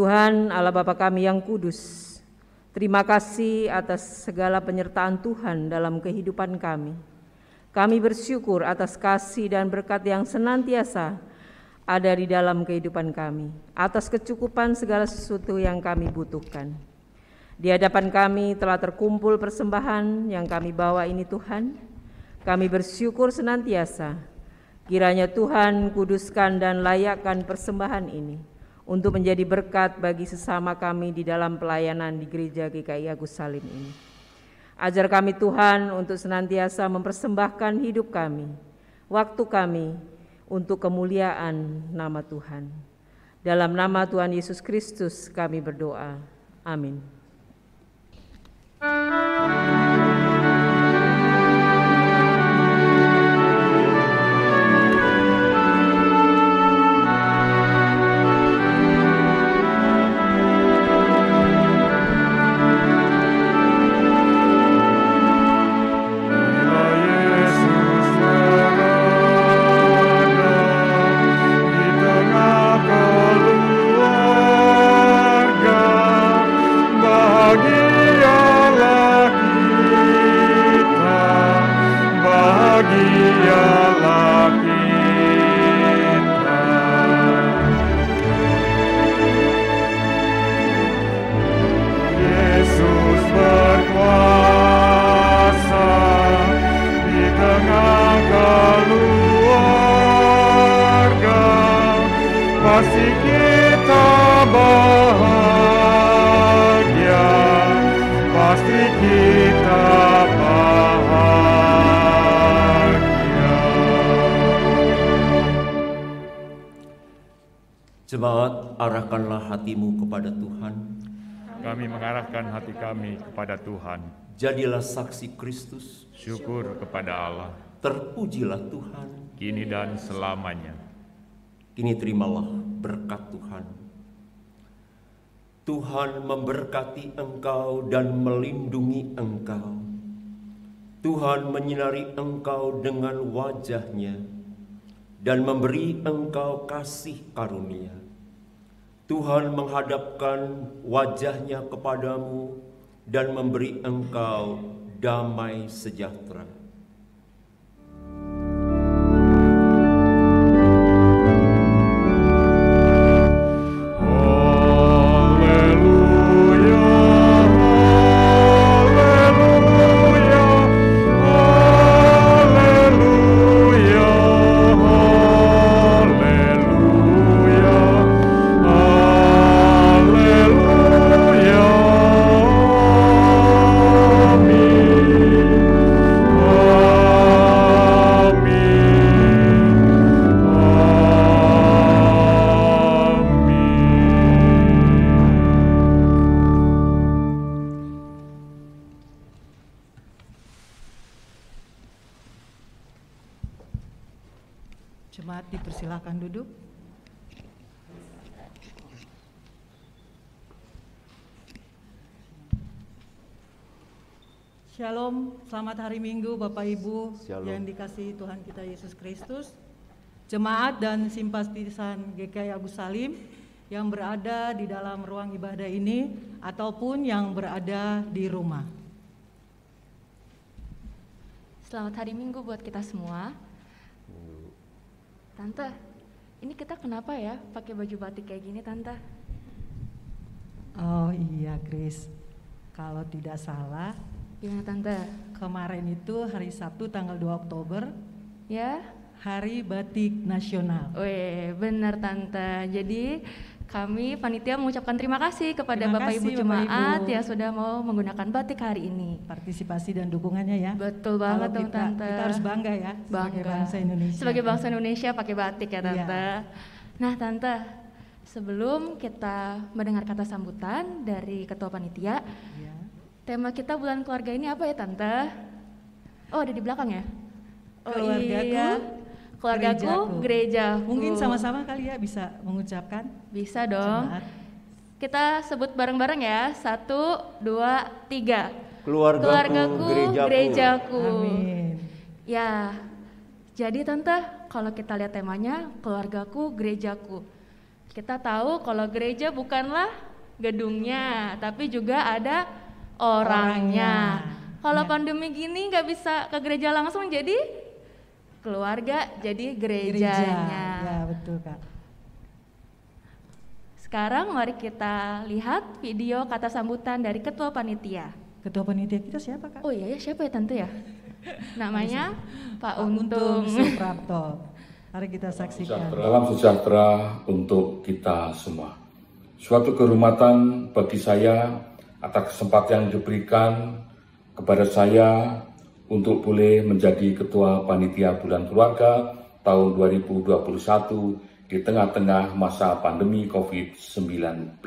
Tuhan Allah Bapa kami yang kudus, terima kasih atas segala penyertaan Tuhan dalam kehidupan kami. Kami bersyukur atas kasih dan berkat yang senantiasa ada di dalam kehidupan kami, atas kecukupan segala sesuatu yang kami butuhkan. Di hadapan kami telah terkumpul persembahan yang kami bawa ini Tuhan. Kami bersyukur senantiasa, kiranya Tuhan kuduskan dan layakkan persembahan ini untuk menjadi berkat bagi sesama kami di dalam pelayanan di Gereja GKI Agus Salim ini. Ajar kami Tuhan untuk senantiasa mempersembahkan hidup kami, waktu kami untuk kemuliaan nama Tuhan. Dalam nama Tuhan Yesus Kristus kami berdoa. Amin. Jemaat, arahkanlah hatimu kepada Tuhan. Kami mengarahkan hati kami kepada Tuhan. Jadilah saksi Kristus. Syukur kepada Allah, Terpujilah Tuhan. kini dan selamanya. Kini terimalah berkat Tuhan. Tuhan memberkati engkau dan melindungi engkau. Tuhan menyinari engkau dengan wajah-Nya dan memberi engkau kasih karunia. Tuhan menghadapkan wajah-Nya kepadamu dan memberi engkau damai sejahtera. Jemaat dipersilakan duduk. Shalom, selamat hari Minggu Bapak Ibu Shalom. yang dikasihi Tuhan kita Yesus Kristus. Jemaat dan simpatisan GKI Agus Salim yang berada di dalam ruang ibadah ini ataupun yang berada di rumah. Selamat hari Minggu buat kita semua. Tante, ini kita kenapa ya pakai baju batik kayak gini, Tante? Oh iya, Grace. Kalau tidak salah, Gimana, Tante? kemarin itu hari Sabtu tanggal 2 Oktober, Ya? Hari Batik Nasional. Weh, benar, Tante. Jadi kami panitia mengucapkan terima kasih kepada Terima Bapak kasih, Ibu Bapak jemaat Ibu. yang sudah mau menggunakan batik hari ini. Partisipasi dan dukungannya ya. Betul banget Kalau dong, Tante. Kita harus bangga ya sebagai Bangga. bangsa Indonesia. Sebagai bangsa Indonesia pakai batik ya, Tante. Iya. Nah, Tante, sebelum kita mendengar kata sambutan dari Ketua Panitia, Ya. tema kita bulan keluarga ini apa ya, Tante? Oh, ada di belakang ya? Oh Keluargaku, iya. Keluargaku, gerejaku. Mungkin sama-sama kali ya bisa mengucapkan. Bisa dong. Jemaat. Kita sebut bareng-bareng ya. 1, 2, 3. Keluargaku, gerejaku. Amin. Ya, jadi Tante, kalau kita lihat temanya keluargaku, gerejaku. Kita tahu kalau gereja bukanlah gedungnya, tapi juga ada orangnya. Kalau pandemi gini nggak bisa ke gereja langsung, jadi keluarga, jadi gerejanya. Ya, betul, Kak. Sekarang mari kita lihat video kata sambutan dari Ketua Panitia. Ketua Panitia kita siapa, Kak? Oh iya ya, siapa ya Tante ya? Namanya Pak Untung Suprapto. Mari kita saksikan. Salam sejahtera untuk kita semua. Suatu kehormatan bagi saya atas kesempatan yang diberikan kepada saya untuk boleh menjadi Ketua Panitia Bulan Keluarga tahun 2021 di tengah-tengah masa pandemi COVID-19.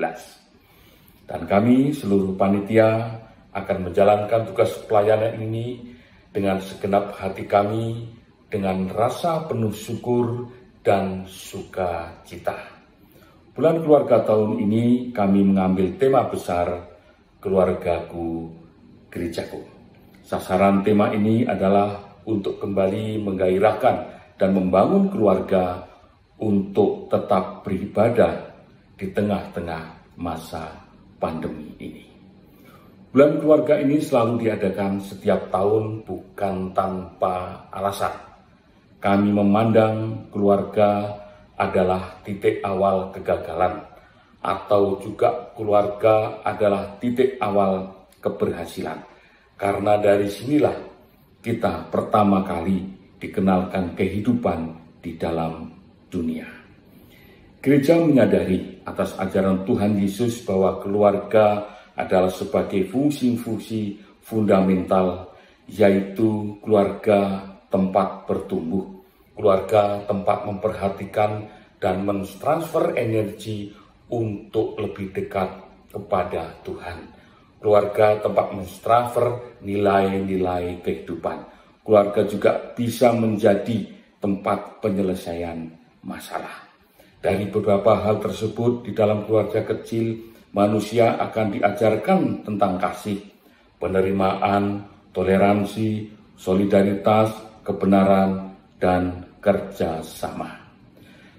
Dan kami seluruh panitia akan menjalankan tugas pelayanan ini dengan segenap hati kami, dengan rasa penuh syukur dan sukacita. Bulan Keluarga tahun ini kami mengambil tema besar Keluargaku, Gerejaku. Sasaran tema ini adalah untuk kembali menggairahkan dan membangun keluarga untuk tetap beribadah di tengah-tengah masa pandemi ini. Bulan Keluarga ini selalu diadakan setiap tahun bukan tanpa alasan. Kami memandang keluarga adalah titik awal kegagalan, atau juga keluarga adalah titik awal keberhasilan. Karena dari sinilah kita pertama kali dikenalkan kehidupan di dalam dunia. Gereja menyadari atas ajaran Tuhan Yesus bahwa keluarga adalah sebagai fungsi-fungsi fundamental, yaitu keluarga tempat bertumbuh, keluarga tempat memperhatikan dan mentransfer energi untuk lebih dekat kepada Tuhan. Keluarga tempat mentransfer nilai-nilai kehidupan. Keluarga juga bisa menjadi tempat penyelesaian masalah. Dari beberapa hal tersebut, di dalam keluarga kecil, manusia akan diajarkan tentang kasih, penerimaan, toleransi, solidaritas, kebenaran, dan kerjasama.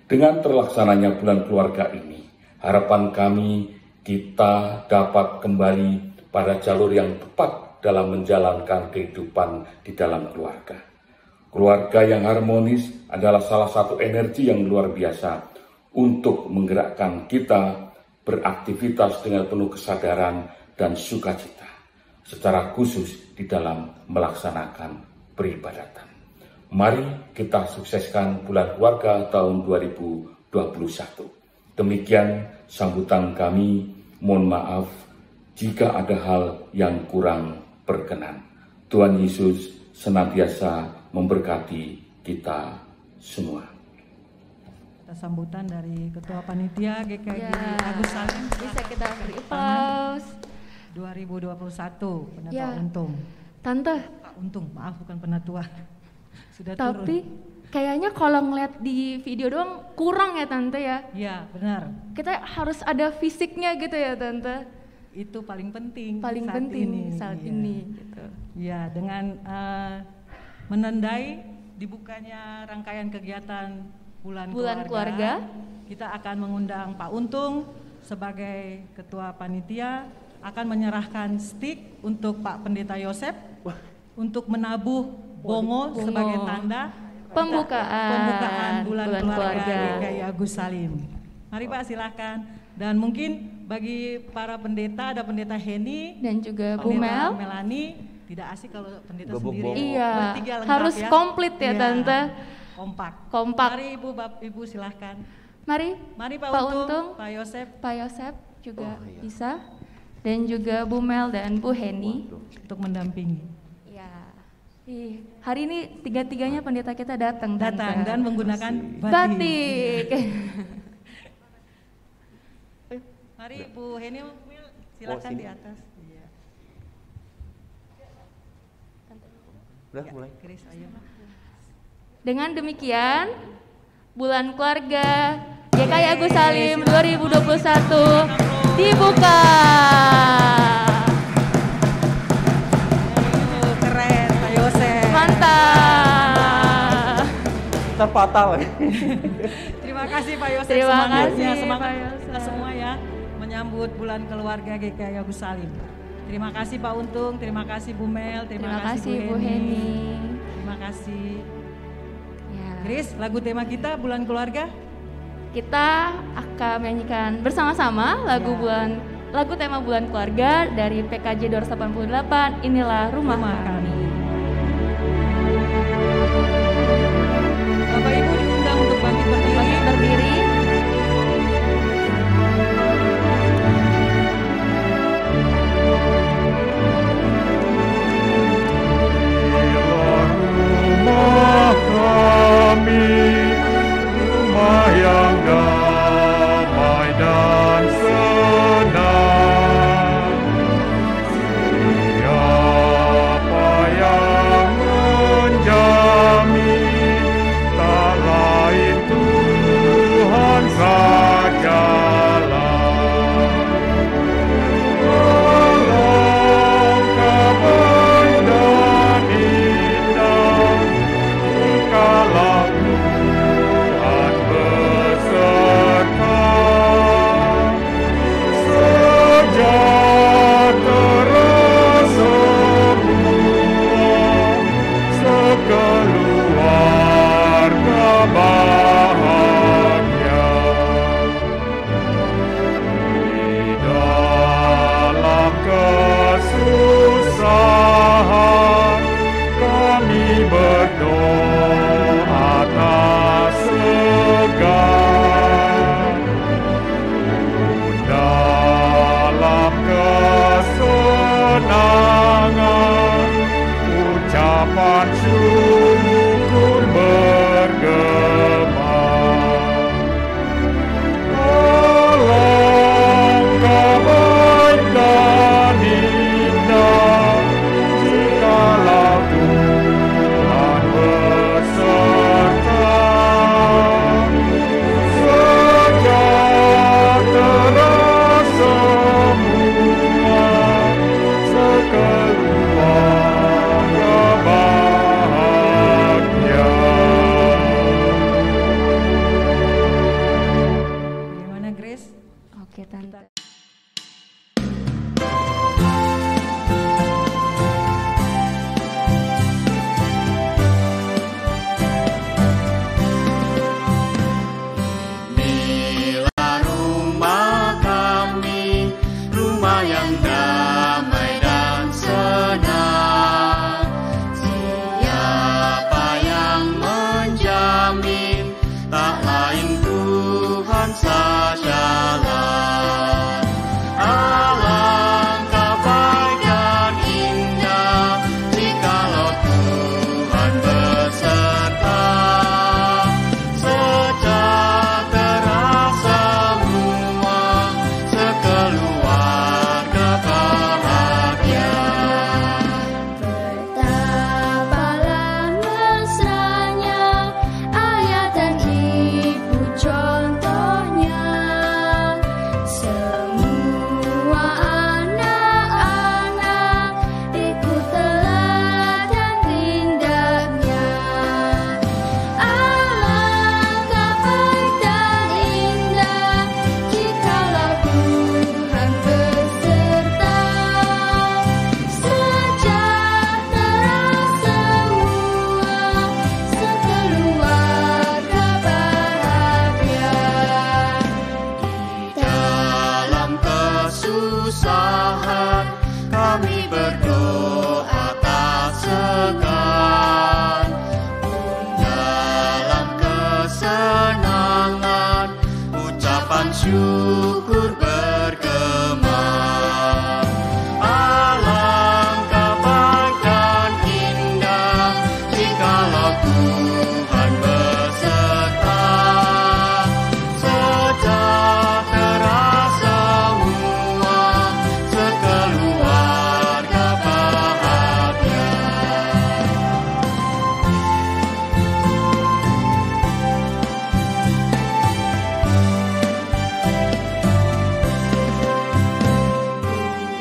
Dengan terlaksananya bulan keluarga ini, harapan kami kita dapat kembali pada jalur yang tepat dalam menjalankan kehidupan di dalam keluarga. Keluarga yang harmonis adalah salah satu energi yang luar biasa untuk menggerakkan kita beraktivitas dengan penuh kesadaran dan sukacita, secara khusus di dalam melaksanakan peribadatan. Mari kita sukseskan bulan keluarga tahun 2021. Demikian sambutan kami, mohon maaf jika ada hal yang kurang berkenan. Tuhan Yesus senantiasa memberkati kita semua. Sambutan dari Ketua Panitia GKI Agus Salim. Bisa kita beri aplaus. 2021 Pendeta Ya. Untung. Tante, Pak Untung, maaf bukan Penatua. Sudah tapi turun. kayaknya kalau ngeliat di video doang kurang ya Tante ya. Ya, benar. Kita harus ada fisiknya gitu ya Tante. Itu paling penting. Paling saat penting ini. saat Iya. ini gitu. Ya, dengan menandai dibukanya rangkaian kegiatan Bulan Keluarga, kita akan mengundang Pak Untung sebagai Ketua Panitia, akan menyerahkan stick untuk Pak Pendeta Yosep untuk menabuh bongo sebagai tanda Pembukaan Bulan Bulan Keluarga Keluarga. GKI Agus Salim. Mari Pak, silakan. Dan mungkin bagi para pendeta, ada Pendeta Heni Dan juga Bu Pendeta Mel. Melani. Tidak asik kalau pendeta Gabung sendiri. bongo. Iya, Bertiga lengkap harus ya. komplit ya Iya. Tante. Kompak. Kompak. Mari Ibu silahkan. Mari Mari Pak, Pak Untung, Untung, Pak Yosep Pak Yosep juga Oh, iya. bisa. Dan juga Bu Mel dan Bu Heni. untuk mendampingi. Ya. Ih, hari ini tiga-tiganya pendeta kita datang. Tante. Datang dan menggunakan batik. Mari Bu Heni, silakan sini. di atas. Iya. Udah mulai. Chris, ayo. Dengan demikian, Bulan Keluarga GKI Agus Salim 2021 dibuka. Keren Pak Yosep. Mantap. Terpatal. Terima Terima kasih Pak Yosef, Terima semangatnya, kasih, semangat Pak kita Yosef. semua ya menyambut bulan keluarga GKI Agus Salim. Terima kasih Pak Untung, terima kasih Bu Mel, terima kasih Bu Heni. Terima kasih. Ya. Chris, lagu tema kita bulan keluarga? Kita akan menyanyikan bersama-sama lagu tema bulan keluarga dari PKJ 288, Inilah Rumah Kami. Bapak Ibu diundang untuk bangkit berdiri. Rumah kami, rumah yang damai dan senang. Siapa yang menjamin, tak lain Tuhan sajalah. Alangkah baik dan indah jikalau Tuhan beserta, sejahtera semua, sekeluarga bahagia. Di dalam kesusahan kami berdoa tak segan. Dalam kesenangan ucapan syukur bergema. Alangkah baik dan indah jikalau Tuhan beserta, sejahtera semua, sekeluarga bahagia. Gimana Grace? Oke, Tante. Inilah rumah kami, rumah yang damai dan senang. Siapa yang menjamin, tak lain Tuhan sajalah. Alangkah baik dan indah jikalau Tuhan beserta, sejahtera semua, sekeluarga bahagia. Betapalah mesranya ayah dan ibu contohnya. Semua anak-anak ikut teladan tindaknya. Alangkah baik dan indah jikalau Tuhan beserta, sejahtera semua, sekeluarga bahagia. Dalam kesusahan kami berdoa tak segan. Dalam kesenangan ucapan syukur bergema. Alangkah baik dan indah jikalau Tuhan beserta, sejahtera semua, sekeluarga bahagia.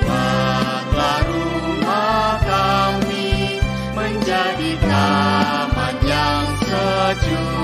Buatlah rumah kami menjadi taman yang sejuk.